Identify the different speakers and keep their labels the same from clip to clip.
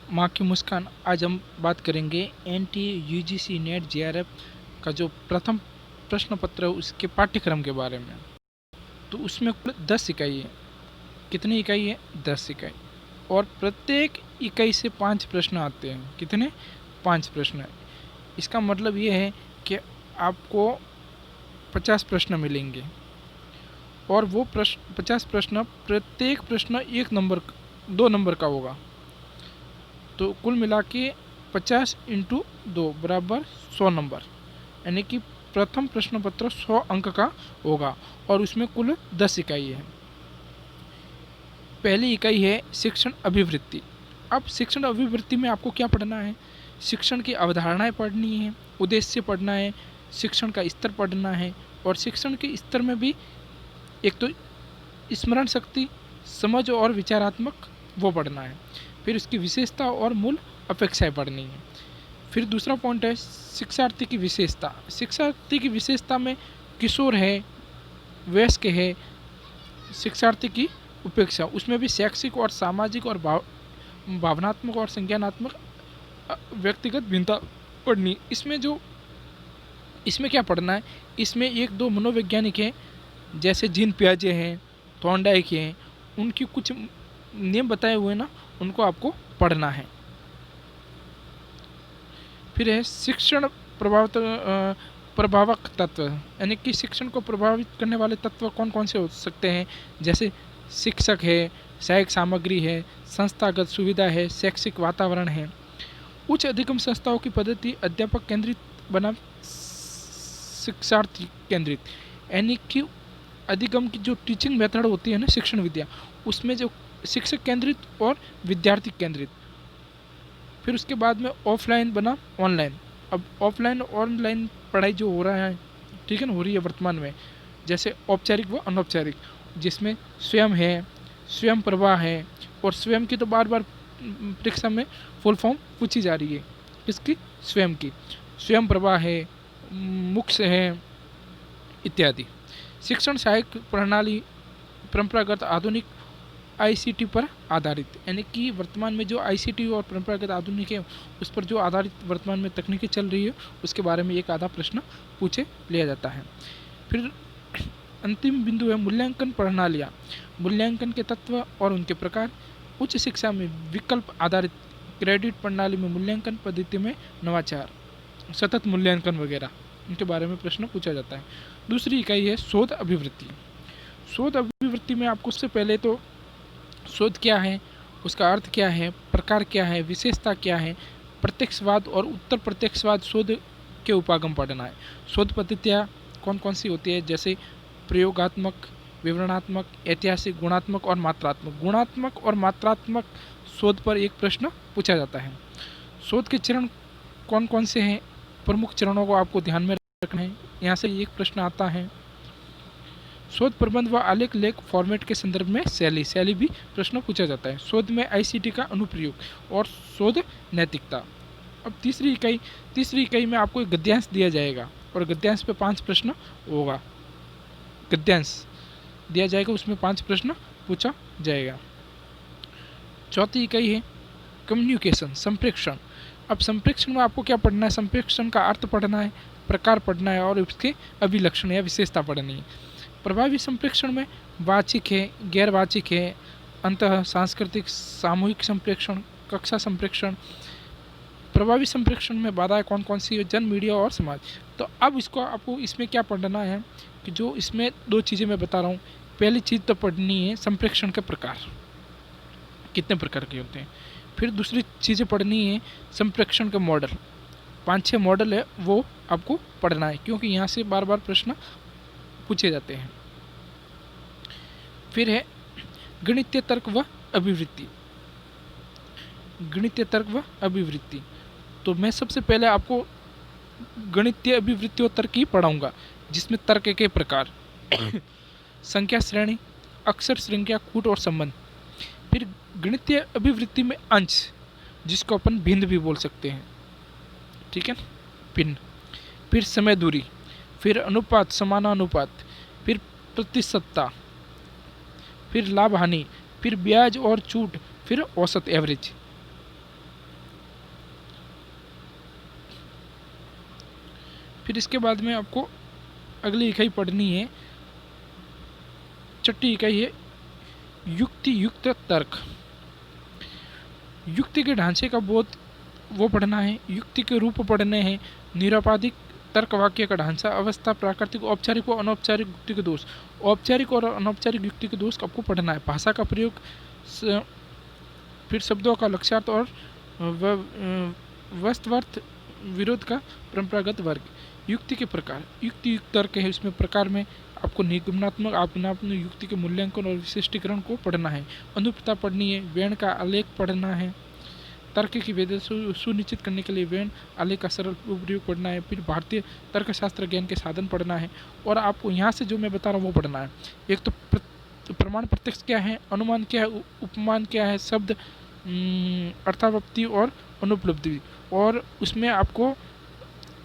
Speaker 1: माँ की मुस्कान। आज हम बात करेंगे एनटी यूजीसी नेट जेआरएफ का जो प्रथम प्रश्न पत्र है उसके पाठ्यक्रम के बारे में। तो उसमें कुल 10 इकाई है। कितनी इकाई है? 10 इकाई। और प्रत्येक इकाई से 5 प्रश्न आते हैं। कितने? 5 प्रश्न। इसका मतलब ये है कि आपको 50 प्रश्न मिलेंगे और वो 50 प्रश्न, प्रत्येक प्रश्न 1 नंबर 2 नंबर का होगा। तो कुल मिला के 50 इंटू 2 बराबर 100 नंबर, यानी कि प्रथम प्रश्न पत्र 100 अंक का होगा और उसमें कुल 10 इकाई है। पहली इकाई है शिक्षण अभिवृत्ति। अब शिक्षण अभिवृत्ति में आपको क्या पढ़ना है? शिक्षण की अवधारणाएं पढ़नी है, उद्देश्य पढ़ना है, शिक्षण का स्तर पढ़ना है और शिक्षण के स्तर में भी एक तो स्मरण शक्ति, समझ और विचारात्मक वो पढ़ना है। फिर उसकी विशेषता और मूल अपेक्षाएं पढ़नी है। फिर दूसरा पॉइंट है शिक्षार्थी की विशेषता। शिक्षार्थी की विशेषता में किशोर है, वयस्क है, शिक्षार्थी की उपेक्षा, उसमें भी शैक्षिक और सामाजिक और भावनात्मक और संज्ञानात्मक व्यक्तिगत भिन्नता पढ़नी। इसमें क्या पढ़ना है? इसमें 1-2 मनोवैज्ञानिक हैं जैसे जीन पियाजे हैं, थॉर्नडाइक हैं, उनकी कुछ नियम बताए हुए ना, उनको आपको पढ़ना है। फिर है शिक्षण प्रभावक तत्व, यानी कि शिक्षण को प्रभावित करने वाले तत्व कौन कौन से हो सकते हैं? जैसे शिक्षक है, सहायक सामग्री है, संस्थागत सुविधा है, शैक्षिक वातावरण है। उच्च अधिगम संस्थाओं की पद्धति अध्यापक केंद्रित बना शिक्षार्थी केंद्रित, यानी कि अधिगम की जो टीचिंग मेथड होती है ना, शिक्षण विद्या, उसमें जो शिक्षक केंद्रित और विद्यार्थी केंद्रित। फिर उसके बाद में ऑफलाइन बना ऑनलाइन। अब ऑफलाइन और ऑनलाइन पढ़ाई जो हो रहा है, ठीक है ना, हो रही है वर्तमान में, जैसे औपचारिक व अनौपचारिक, जिसमें स्वयं है, स्वयं प्रभा है, और स्वयं की तो बार बार परीक्षा में फुल फॉर्म पूछी जा रही है। किसकी? स्वयं की। स्वयं प्रभा है, मुख्य है इत्यादि। शिक्षण सहायक प्रणाली परंपरागत आधुनिक आईसीटी पर आधारित, यानी कि वर्तमान में जो आईसीटी और परंपरागत आधुनिक है उस पर जो आधारित वर्तमान में तकनीकी चल रही है उसके बारे में एक आधा प्रश्न पूछे लिया जाता है। फिर अंतिम बिंदु है मूल्यांकन प्रणालियाँ। मूल्यांकन के तत्व और उनके प्रकार। उच्च शिक्षा में विकल्प आधारित क्रेडिट प्रणाली में मूल्यांकन पद्धति में नवाचार, सतत मूल्यांकन वगैरह, इनके बारे में प्रश्न पूछा जाता है। दूसरी इकाई है शोध अभिवृत्ति। शोध अभिवृत्ति में आपको उससे पहले तो शोध क्या है, उसका अर्थ क्या है, प्रकार क्या है, विशेषता क्या है, प्रत्यक्षवाद और उत्तर प्रत्यक्षवाद शोध के उपागम पढ़ना है। शोध पद्धतियाँ कौन कौन सी होती है? जैसे प्रयोगात्मक, विवरणात्मक, ऐतिहासिक, गुणात्मक और मात्रात्मक। गुणात्मक और मात्रात्मक शोध पर एक प्रश्न पूछा जाता है। शोध के चरण कौन कौन से हैं? प्रमुख चरणों को आपको ध्यान में रखना है। यहाँ से एक प्रश्न आता है। शोध प्रबंध व आलेख लेख फॉर्मेट के संदर्भ में शैली भी प्रश्न पूछा जाता है। शोध में आईसीटी का अनुप्रयोग और शोध नैतिकता। अब तीसरी इकाई में आपको एक गद्यांश दिया जाएगा और गद्यांश पे 5 प्रश्न होगा। गद्यांश दिया जाएगा, उसमें 5 प्रश्न पूछा जाएगा। चौथी इकाई है कम्युनिकेशन, संप्रेषण। अब संप्रेषण में आपको क्या पढ़ना है? संप्रेषण का अर्थ पढ़ना है, प्रकार पढ़ना है और उसके अभिलक्षण या विशेषता पढ़नी है। प्रभावी संप्रेषण में वाचिक है, गैर वाचिक है, अंतः सांस्कृतिक, सामूहिक संप्रेषण, कक्षा संप्रेषण। प्रभावी संप्रेषण में बाधाएं कौन कौन सी है? जन, मीडिया और समाज। तो अब इसको आपको इसमें क्या पढ़ना है कि जो इसमें 2 चीज़ें मैं बता रहा हूँ। पहली चीज़ तो पढ़नी है संप्रेषण के प्रकार, कितने प्रकार के होते हैं। फिर दूसरी चीज़ें पढ़नी है संप्रेषण के मॉडल, 5-6 मॉडल है वो आपको पढ़ना है, क्योंकि यहाँ से बार बार प्रश्न पूछे जाते हैं। फिर है गणितीय तर्क व अभिवृत्ति। गणितीय तर्क व अभिवृत्ति, तो मैं सबसे पहले आपको गणितीय अभिवृत्ति और तर्क ही पढ़ाऊंगा, जिसमें तर्क के प्रकार, संख्या श्रेणी, अक्षर श्रृंखला, कूट और संबंध। फिर गणितीय अभिवृत्ति में अंश, जिसको अपन भिन्न भी बोल सकते हैं, ठीक है, भिन्न। फिर समय दूरी, फिर अनुपात, समानानुपात, फिर प्रतिशतता, फिर लाभ हानि, फिर ब्याज और छूट, फिर औसत एवरेज। फिर इसके बाद में आपको अगली इकाई पढ़नी है, छठी इकाई है युक्ति युक्त तर्क। युक्ति के ढांचे का बोध वो पढ़ना है, युक्ति के रूप पढ़ने हैं, निरुपाधिक तर्क वाक्य का ढांचा, अवस्था, प्राकृतिक, औपचारिक और अनौपचारिक युक्ति के दोष। औपचारिक और अनौपचारिक युक्ति के दोष आपको पढ़ना है। भाषा का प्रयोग, फिर शब्दों का लक्ष्यार्थ और वस्तुवर्थ विरोध का परंपरागत वर्ग। युक्ति के प्रकार, युक्ति युक्त तर्क है, इसमें प्रकार में आपको निगमनात्मक, आत्मनात्मक युक्ति के मूल्यांकन और विशिष्टीकरण को पढ़ना है। अनुपता पढ़नी है, व्यंग का आलेख पढ़ना है, तर्क की वेद सुनिश्चित करने के लिए व्यंग आलेख का सरल उपयोग पढ़ना है। फिर भारतीय तर्कशास्त्र ज्ञान के साधन पढ़ना है। और आपको यहाँ से जो मैं बता रहा हूँ वो पढ़ना है। एक तो प्रमाण प्रत्यक्ष क्या है, अनुमान क्या है, उपमान क्या है, शब्द अर्थावप्ति और अनुपलब्धि, और उसमें आपको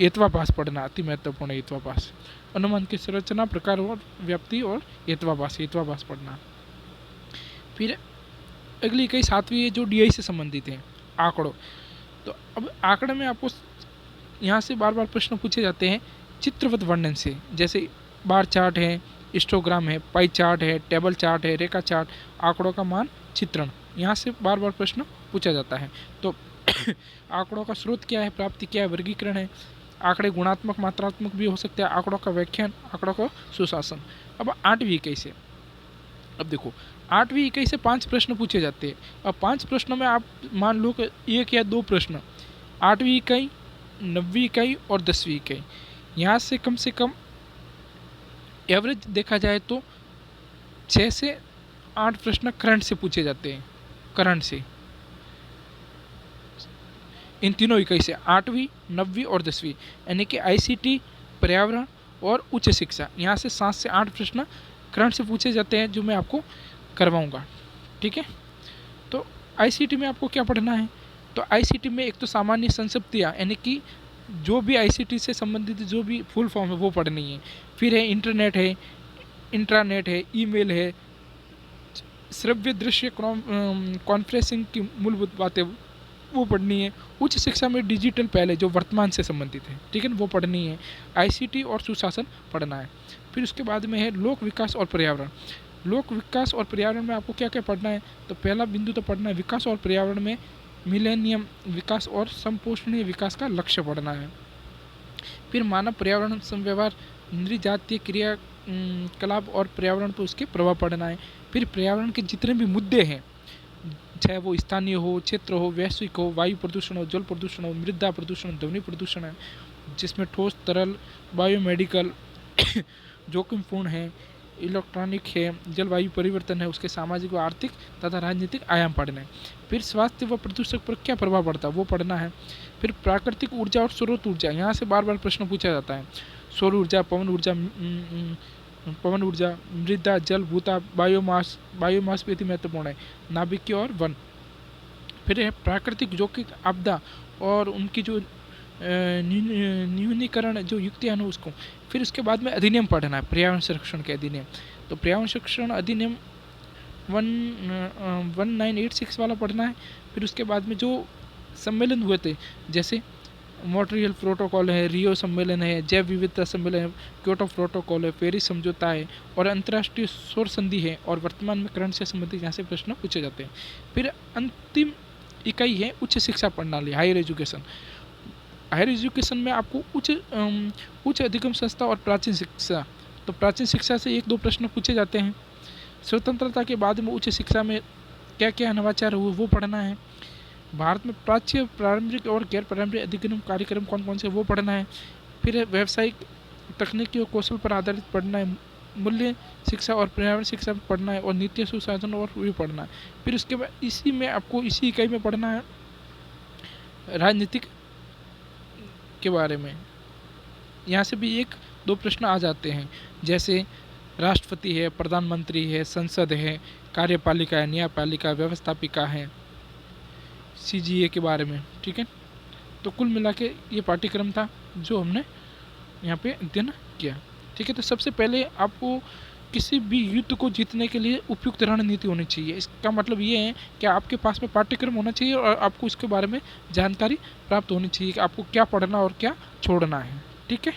Speaker 1: हेत्वाभास पढ़ना अति महत्वपूर्ण है। हेत्वाभास, अनुमान की संरचना, प्रकार और व्याप्ति, और हेत्वाभास पढ़ना। फिर अगली इकाई 7वीं है जो डीआई से संबंधित है, आंकड़ों। तो अब आंकड़े में आपको यहाँ से बार बार प्रश्न पूछे जाते हैं चित्रवत वर्णन से, जैसे बार चार्ट है, हिस्टोग्राम है, पाई चार्ट है, टेबल चार्ट है, रेखा चार्ट, आंकड़ों का मान चित्रण, यहाँ से बार बार प्रश्न पूछा जाता है। तो आंकड़ों का स्रोत क्या है, प्राप्ति क्या है, वर्गीकरण है, आंकड़े गुणात्मक मात्रात्मक भी हो सकते हैं, आंकड़ों का व्याख्यान, आंकड़ों का सुशासन। अब 8वीं इकाई से, अब देखो 8वीं इकाई से 5 प्रश्न पूछे जाते हैं। अब 5 प्रश्नों में आप मान लो कि 1 या 2 प्रश्न 8वीं इकाई, 9वीं इकाई और 10वीं इकाई, यहाँ से कम एवरेज देखा जाए तो 6 से 8 प्रश्न करंट से पूछे जाते हैं, करंट से, इन तीनों इकाई से 8वीं, 9वीं और 10वीं, यानी कि आईसीटी, पर्यावरण और उच्च शिक्षा, यहाँ से 7 से 8 प्रश्न करंट से पूछे जाते हैं जो मैं आपको करवाऊंगा। ठीक है, तो आईसीटी में आपको क्या पढ़ना है, तो आईसीटी में एक तो सामान्य संक्षिप्तियाँ, यानी कि जो भी आईसीटी से संबंधित जो भी फुल फॉर्म है वो पढ़नी है। फिर है इंटरनेट है, इंट्रानेट है, ईमेल है, श्रव्य दृश्य कॉन्फ्रेंसिंग की मूलभूत बातें वो पढ़नी है। उच्च शिक्षा में डिजिटल पहले जो वर्तमान से संबंधित है, ठीक है, वो पढ़नी है। आईसीटी और सुशासन पढ़ना है। फिर उसके बाद में है लोक विकास और पर्यावरण। लोक विकास और पर्यावरण में आपको क्या क्या पढ़ना है, तो पहला बिंदु तो पढ़ना है विकास और पर्यावरण में मिलेनियम विकास और संपोषणीय विकास का लक्ष्य पढ़ना है। फिर मानव पर्यावरण समव्यवहार, नृजातीय क्रिया कलाप और पर्यावरण पर उसके प्रभाव पढ़ना है। फिर पर्यावरण के जितने भी मुद्दे हैं, चाहे वो स्थानीय हो, क्षेत्र हो, वैश्विक हो, वायु प्रदूषण हो, जल प्रदूषण हो, मृदा प्रदूषण, ध्वनि प्रदूषण है, जिसमें ठोस, तरल, बायोमेडिकल जोखिमपूर्ण है, इलेक्ट्रॉनिक है, जलवायु परिवर्तन है, उसके सामाजिक व आर्थिक तथा राजनीतिक आयाम पढ़ना है। फिर स्वास्थ्य व प्रदूषक पर क्या प्रभाव पड़ता है वो पढ़ना है। फिर प्राकृतिक ऊर्जा और स्रोत ऊर्जा, यहाँ से बार बार प्रश्न पूछा जाता है। सौर ऊर्जा, पवन ऊर्जा, मृदा, जल, भूता, बायोमास भी अति महत्वपूर्ण है, नाभिकीय और वन। फिर है प्राकृतिक जोखिम आपदा और उनकी जो न्यूनीकरण जो युक्तियाँ हैं उसको। फिर उसके बाद में अधिनियम पढ़ना है, पर्यावरण संरक्षण के अधिनियम। तो पर्यावरण संरक्षण अधिनियम 1986 वाला पढ़ना है। फिर उसके बाद में जो सम्मेलन हुए थे, जैसे मॉन्ट्रियल प्रोटोकॉल है, रियो सम्मेलन है, जैव विविधता सम्मेलन है, क्योटो प्रोटोकॉल है, पेरिस समझौता है और अंतर्राष्ट्रीय सौर संधि है, और वर्तमान में करंट से संबंधित यहाँ से प्रश्न पूछे जाते हैं। फिर अंतिम इकाई है उच्च शिक्षा प्रणाली, हायर एजुकेशन। हायर एजुकेशन में आपको उच्च अधिगम संस्था और प्राचीन शिक्षा, तो प्राचीन शिक्षा से 1-2 प्रश्न पूछे जाते हैं। स्वतंत्रता के बाद में उच्च शिक्षा में क्या क्या नवाचार हुए वो पढ़ना है। भारत में प्राच्य, प्रारंभिक और गैर प्रारंभिक अधिगम कार्यक्रम कौन कौन से वो पढ़ना है। फिर व्यावसायिक, तकनीकी और कौशल पर आधारित पढ़ना है। मूल्य शिक्षा और पर्यावरण शिक्षा पढ़ना है, और नीति सुशासन और भी पढ़ना है। फिर उसके बाद इसी में आपको इसी इकाई में पढ़ना है राजनीतिक के बारे में। यहाँ से भी 1-2 प्रश्न आ जाते हैं, जैसे राष्ट्रपति है, प्रधानमंत्री है, संसद है, कार्यपालिका है, न्यायपालिका, व्यवस्थापिका है, सीजीए के बारे में। ठीक है, तो कुल मिला के ये पाठ्यक्रम था जो हमने यहाँ पे अध्ययन किया। ठीक है, तो सबसे पहले आपको किसी भी युद्ध को जीतने के लिए उपयुक्त रणनीति होनी चाहिए। इसका मतलब ये है कि आपके पास में पाठ्यक्रम होना चाहिए और आपको इसके बारे में जानकारी प्राप्त होनी चाहिए कि आपको क्या पढ़ना और क्या छोड़ना है। ठीक है।